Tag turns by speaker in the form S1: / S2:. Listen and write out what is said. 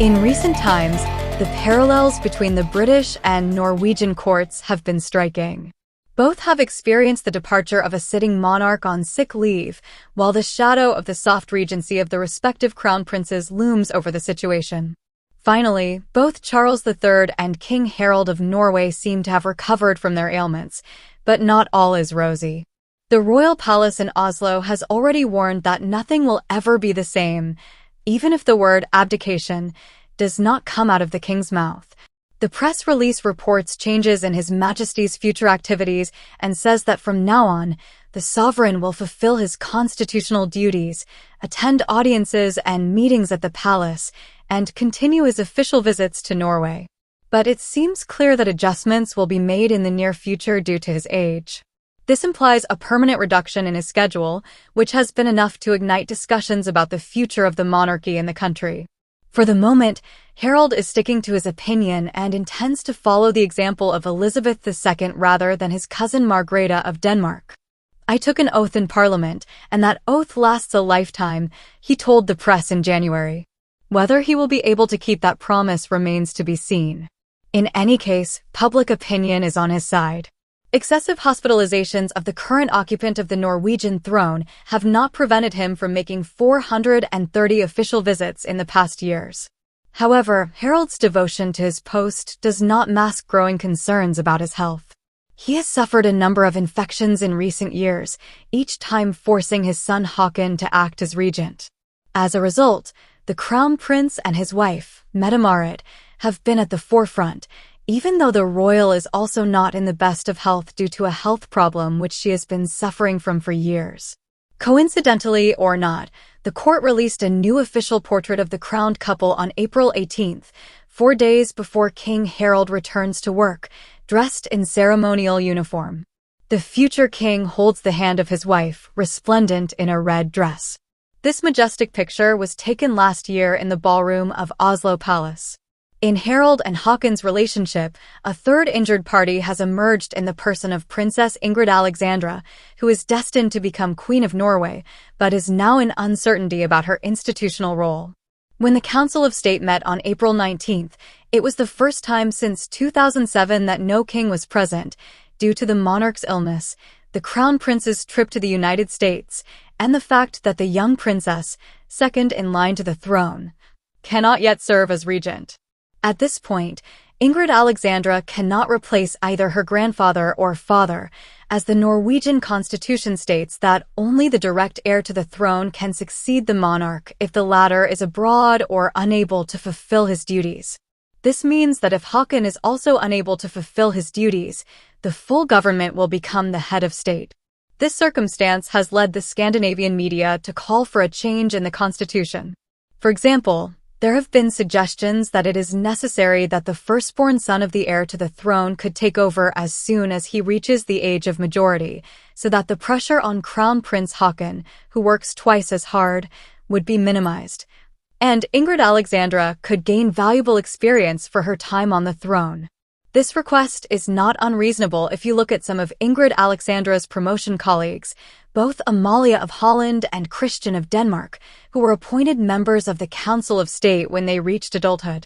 S1: In recent times, the parallels between the British and Norwegian courts have been striking. Both have experienced the departure of a sitting monarch on sick leave, while the shadow of the soft regency of the respective crown princes looms over the situation. Finally, both Charles III and King Harald of Norway seem to have recovered from their ailments, but not all is rosy. The royal palace in Oslo has already warned that nothing will ever be the same, even if the word abdication does not come out of the king's mouth. The press release reports changes in His Majesty's future activities and says that from now on, the sovereign will fulfill his constitutional duties, attend audiences and meetings at the palace, and continue his official visits to Norway. But it seems clear that adjustments will be made in the near future due to his age. This implies a permanent reduction in his schedule, which has been enough to ignite discussions about the future of the monarchy in the country. For the moment, Harald is sticking to his opinion and intends to follow the example of Elizabeth II rather than his cousin Margrethe of Denmark. "I took an oath in Parliament, and that oath lasts a lifetime," he told the press in January. Whether he will be able to keep that promise remains to be seen. In any case, public opinion is on his side. Excessive hospitalizations of the current occupant of the Norwegian throne have not prevented him from making 430 official visits in the past years. However, Harald's devotion to his post does not mask growing concerns about his health. He has suffered a number of infections in recent years, each time forcing his son Håkon to act as regent. As a result, the crown prince and his wife, Mette-Marit, have been at the forefront, even though the royal is also not in the best of health due to a health problem which she has been suffering from for years. Coincidentally or not, the court released a new official portrait of the crowned couple on April 18th, 4 days before King Harald returns to work, dressed in ceremonial uniform. The future king holds the hand of his wife, resplendent in a red dress. This majestic picture was taken last year in the ballroom of Oslo Palace. In Harald and Håkon's relationship, a third injured party has emerged in the person of Princess Ingrid Alexandra, who is destined to become Queen of Norway, but is now in uncertainty about her institutional role. When the Council of State met on April 19th, it was the first time since 2007 that no king was present, due to the monarch's illness, the crown prince's trip to the United States, and the fact that the young princess, second in line to the throne, cannot yet serve as regent. At this point, Ingrid Alexandra cannot replace either her grandfather or father, as the Norwegian constitution states that only the direct heir to the throne can succeed the monarch if the latter is abroad or unable to fulfill his duties. This means that if Håkon is also unable to fulfill his duties, the full government will become the head of state. This circumstance has led the Scandinavian media to call for a change in the constitution. For example, there have been suggestions that it is necessary that the firstborn son of the heir to the throne could take over as soon as he reaches the age of majority, so that the pressure on Crown Prince Håkon, who works twice as hard, would be minimized. And Ingrid Alexandra could gain valuable experience for her time on the throne. This request is not unreasonable if you look at some of Ingrid Alexandra's promotion colleagues, both Amalia of Holland and Christian of Denmark, who were appointed members of the Council of State when they reached adulthood.